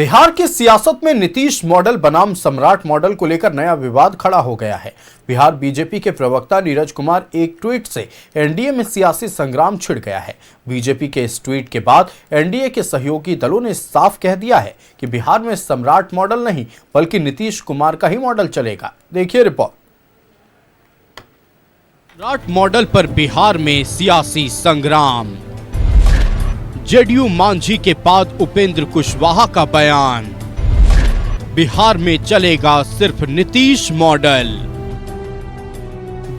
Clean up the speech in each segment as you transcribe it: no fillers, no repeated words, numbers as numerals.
बिहार की सियासत में नीतीश मॉडल बनाम सम्राट मॉडल को लेकर नया विवाद खड़ा हो गया है। बिहार बीजेपी के प्रवक्ता नीरज कुमार एक ट्वीट से एनडीए में सियासी संग्राम छिड़ गया है। बीजेपी के इस ट्वीट के बाद एनडीए के सहयोगी दलों ने साफ कह दिया है कि बिहार में सम्राट मॉडल नहीं बल्कि नीतीश कुमार का ही मॉडल चलेगा। देखिए रिपोर्ट। सम्राट मॉडल पर बिहार में सियासी संग्राम। जेडीयू मांझी के बाद उपेंद्र कुशवाहा का बयान, बिहार में चलेगा सिर्फ नीतीश मॉडल।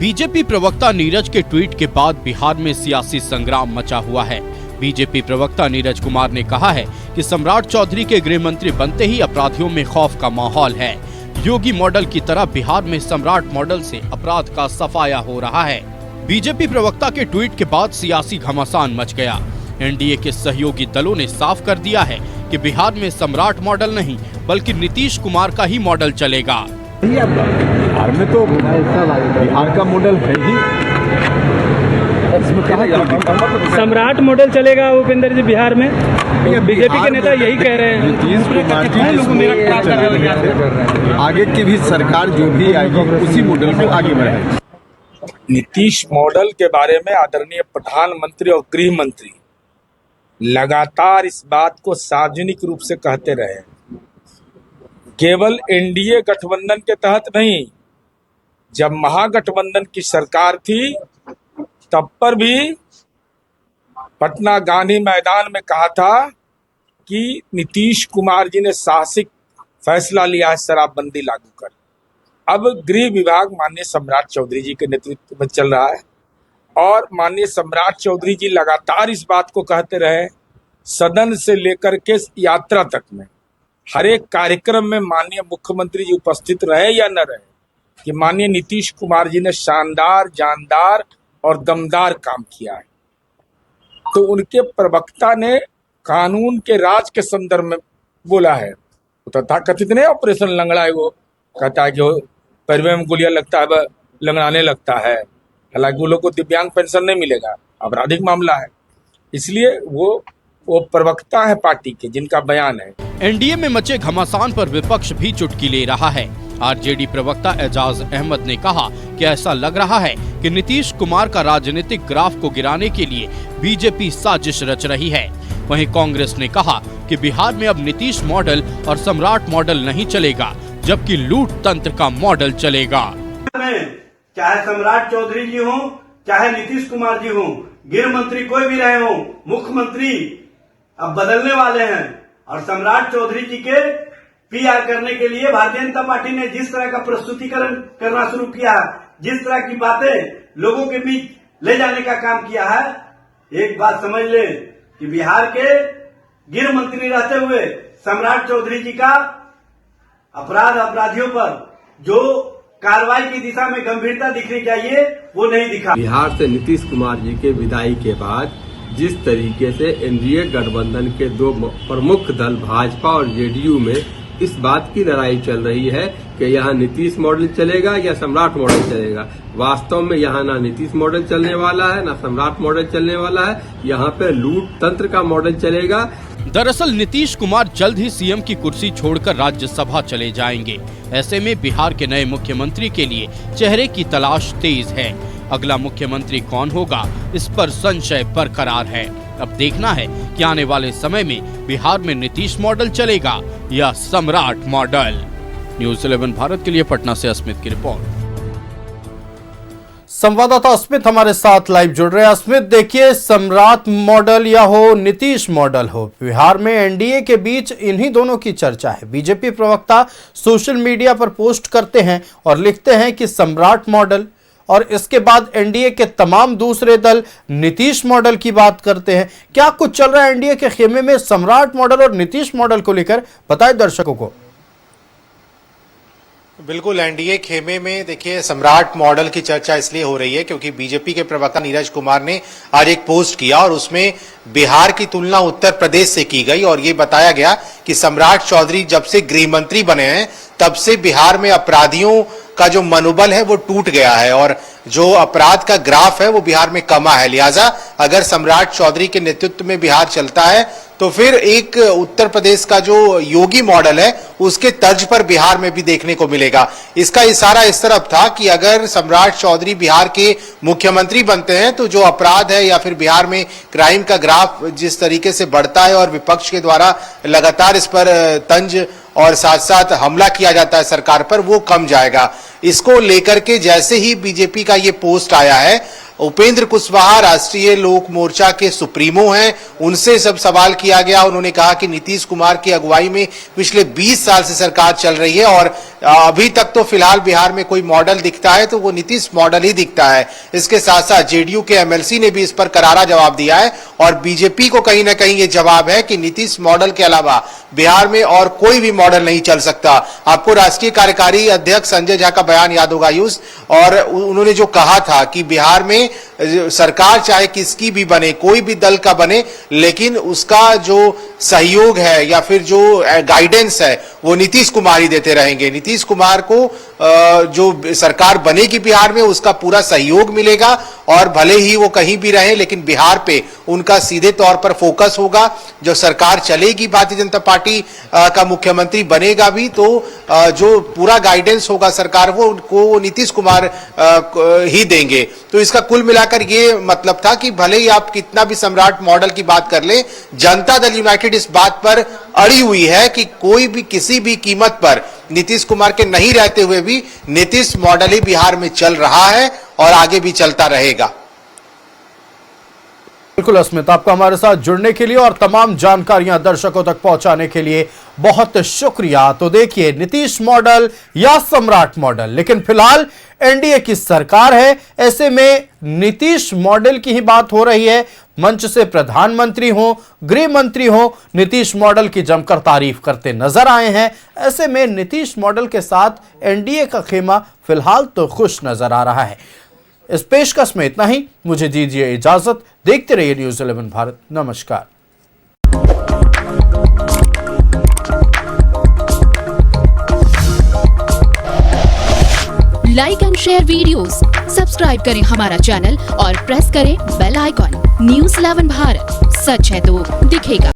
बीजेपी प्रवक्ता नीरज के ट्वीट के बाद बिहार में सियासी संग्राम मचा हुआ है। बीजेपी प्रवक्ता नीरज कुमार ने कहा है कि सम्राट चौधरी के गृह मंत्री बनते ही अपराधियों में खौफ का माहौल है। योगी मॉडल की तरह बिहार में सम्राट मॉडल से अपराध का सफाया हो रहा है। बीजेपी प्रवक्ता के ट्वीट के बाद सियासी घमासान मच गया। एनडीए के सहयोगी दलों ने साफ कर दिया है कि बिहार में सम्राट मॉडल नहीं बल्कि नीतीश कुमार का ही मॉडल चलेगा। बिहार में तो बिहार का मॉडल है ही, इसमें सम्राट मॉडल चलेगा उपेंद्र जी बिहार में। बीजेपी के नेता यही कह रहे हैं। नीतीश कुमार जी आगे की भी सरकार जो भी आएगी उसी मॉडल को आगे बढ़ाएगी। नीतीश मॉडल के बारे में आदरणीय प्रधानमंत्री और गृह मंत्री लगातार इस बात को सार्वजनिक रूप से कहते रहे। केवल एनडीए गठबंधन के तहत नहीं, जब महागठबंधन की सरकार थी तब पर भी पटना गांधी मैदान में कहा था कि नीतीश कुमार जी ने साहसिक फैसला लिया है शराबबंदी लागू कर। अब गृह विभाग माननीय सम्राट चौधरी जी के नेतृत्व में चल रहा है और माननीय सम्राट चौधरी जी लगातार इस बात को कहते रहे, सदन से लेकर के यात्रा तक में हर एक कार्यक्रम में माननीय मुख्यमंत्री जी उपस्थित रहे या न रहे, कि माननीय नीतीश कुमार जी ने शानदार, जानदार और दमदार काम किया है। तो उनके प्रवक्ता ने कानून के राज के संदर्भ में बोला है। तथाकथित नहीं ऑपरेशन लंगड़ा है, वो कहता है जो पैरवे में गोलियां लगता है वह लंगड़ाने लगता है। हालांकि वो लोग को दिव्यांग पेंशन नहीं मिलेगा, आपराधिक मामला है। इसलिए वो प्रवक्ता है पार्टी के जिनका बयान है। एनडीए में मचे घमासान पर विपक्ष भी चुटकी ले रहा है। आरजेडी प्रवक्ता एजाज अहमद ने कहा कि ऐसा लग रहा है कि नीतीश कुमार का राजनीतिक ग्राफ को गिराने के लिए बीजेपी साजिश रच रही है। वहीं कांग्रेस ने कहा कि बिहार में अब नीतीश मॉडल और सम्राट मॉडल नहीं चलेगा, जबकि लूट तंत्र का मॉडल चलेगा। चाहे सम्राट चौधरी जी हों, चाहे नीतीश कुमार जी हों, गृह मंत्री कोई भी रहे हों, मुख्यमंत्री अब बदलने वाले हैं। और सम्राट चौधरी जी के पीआर करने के लिए भारतीय जनता पार्टी ने जिस तरह का प्रस्तुतिकरण करना शुरू किया है, जिस तरह की बातें लोगों के बीच ले जाने का काम किया है, एक बात समझ ले कि बिहार के गृह मंत्री रहते हुए सम्राट चौधरी जी का अपराधियों पर जो कार्रवाई की दिशा में गंभीरता दिखनी चाहिए वो नहीं दिखा। बिहार से नीतीश कुमार जी के विदाई के बाद जिस तरीके से एनडीए गठबंधन के दो प्रमुख दल भाजपा और जेडीयू में इस बात की लड़ाई चल रही है कि यहाँ नीतीश मॉडल चलेगा या सम्राट मॉडल चलेगा। वास्तव में यहाँ ना नीतीश मॉडल चलने वाला है ना सम्राट मॉडल चलने वाला है, यहाँ पे लूट तंत्र का मॉडल चलेगा। दरअसल नीतीश कुमार जल्द ही सीएम की कुर्सी छोड़कर राज्यसभा चले जाएंगे। ऐसे में बिहार के नए मुख्यमंत्री के लिए चेहरे की तलाश तेज है। अगला मुख्यमंत्री कौन होगा, इस पर संशय बरकरार है। अब देखना है कि आने वाले समय में बिहार में नीतीश मॉडल चलेगा या सम्राट मॉडल। न्यूज़ 11 भारत के लिए पटना से अस्मित की रिपोर्ट। संवाददाता अस्मित हमारे साथ लाइव जुड़ रहे हैं। अस्मित, देखिए, सम्राट मॉडल या हो नीतीश मॉडल हो, बिहार में एनडीए के बीच इन्हीं दोनों की चर्चा है। बीजेपी प्रवक्ता सोशल मीडिया पर पोस्ट करते हैं और लिखते हैं कि सम्राट मॉडल, और इसके बाद एनडीए के तमाम दूसरे दल नीतीश मॉडल की बात करते हैं। क्या कुछ चल रहा है एनडीए के खेमे में सम्राट मॉडल और नीतीश मॉडल को लेकर, बताएं दर्शकों को। बिल्कुल, एनडीए खेमे में देखिए सम्राट मॉडल की चर्चा इसलिए हो रही है क्योंकि बीजेपी के प्रवक्ता नीरज कुमार ने आज एक पोस्ट किया और उसमें बिहार की तुलना उत्तर प्रदेश से की गई और ये बताया गया कि सम्राट चौधरी जब से गृह मंत्री बने हैं तब से बिहार में अपराधियों का जो मनोबल है वो टूट गया है और जो अपराध का ग्राफ है वो बिहार में कमा है। लिहाजा अगर सम्राट चौधरी के नेतृत्व में बिहार चलता है तो फिर एक उत्तर प्रदेश का जो योगी मॉडल है उसके तर्ज पर बिहार में भी देखने को मिलेगा। इसका इशारा इस तरफ था कि अगर सम्राट चौधरी बिहार के मुख्यमंत्री बनते हैं तो जो अपराध है या फिर बिहार में क्राइम का ग्राफ जिस तरीके से बढ़ता है और विपक्ष के द्वारा लगातार इस पर तंज और साथ साथ हमला किया जाता है सरकार पर, वो कम जाएगा। इसको लेकर के जैसे ही बीजेपी का ये पोस्ट आया है, उपेंद्र कुशवाहा राष्ट्रीय लोक मोर्चा के सुप्रीमो हैं, उनसे सब सवाल किया गया। उन्होंने कहा कि नीतीश कुमार की अगुवाई में पिछले 20 साल से सरकार चल रही है और अभी तक तो फिलहाल बिहार में कोई मॉडल दिखता है तो वो नीतीश मॉडल ही दिखता है। इसके साथ साथ जेडीयू के एमएलसी ने भी इस पर करारा जवाब दिया है और बीजेपी को कहीं ना कहीं ये जवाब है कि नीतीश मॉडल के अलावा बिहार में और कोई भी मॉडल नहीं चल सकता। आपको राष्ट्रीय कार्यकारी अध्यक्ष संजय झा का बयान याद होगा यूज, और उन्होंने जो कहा था कि बिहार में सरकार चाहे किसकी भी बने, कोई भी दल का बने, लेकिन उसका जो सहयोग है या फिर जो गाइडेंस है वो नीतीश कुमार ही देते रहेंगे। नीतीश कुमार को जो सरकार बनेगी बिहार में उसका पूरा सहयोग मिलेगा और भले ही वो कहीं भी रहे लेकिन बिहार पे उनका सीधे तौर पर फोकस होगा। जो सरकार चलेगी भारतीय जनता पार्टी का मुख्यमंत्री बनेगा भी तो जो पूरा गाइडेंस होगा सरकार वो उनको नीतीश कुमार ही देंगे। तो इसका कुल मिलाकर ये मतलब था कि भले ही आप कितना भी सम्राट मॉडल की बात कर ले, जनता दल यूनाइटेड इस बात पर अड़ी हुई है कि कोई भी किसी भी कीमत पर नीतीश कुमार के नहीं रहते हुए भी नीतीश मॉडल ही बिहार में चल रहा है और आगे भी चलता रहेगा। बिल्कुल अस्मित, आपका हमारे साथ जुड़ने के लिए और तमाम जानकारियां दर्शकों तक पहुंचाने के लिए बहुत शुक्रिया। तो देखिए, नीतीश मॉडल या सम्राट मॉडल, लेकिन फिलहाल एनडीए की सरकार है, ऐसे में नीतीश मॉडल की ही बात हो रही है। मंच से प्रधानमंत्री हो, गृह मंत्री हो, नीतीश मॉडल की जमकर तारीफ करते नजर आए हैं। ऐसे में नीतीश मॉडल के साथ एनडीए का खेमा फिलहाल तो खुश नजर आ रहा है। इस पेशकश में इतना ही, मुझे दीजिए इजाजत। देखते रहिए न्यूज़ 11 भारत। नमस्कार। Like and share videos, subscribe करें हमारा चैनल और प्रेस करें बेल आइकॉन। न्यूज़ 11 भारत, सच है तो दिखेगा।